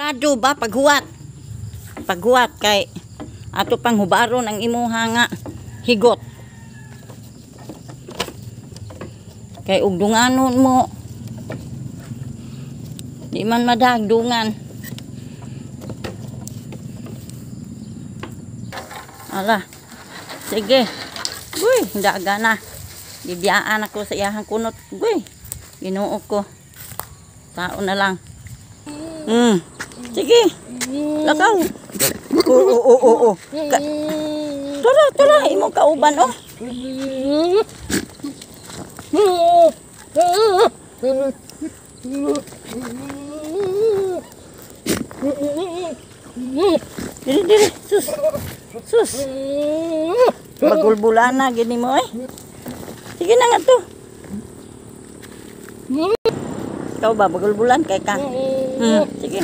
Sigurado ba paghuwat? Paghuwat kay ato pang hubaron ang imuha nga higot. Kay ug dunganon mo. Di man madagdungan. Ala. Sige. Guy, daga na. Bibiyaan ako sa iyahang kunot. Guy, ginuo ko. Tao na lang. Sige. Lakaw. Oo. Tara, imong kauban, oh. Diri. Sus. Bagulbulana gini mo, eh. Sige na nga to. Ikaw ba bagulbulan kay ka? Sige.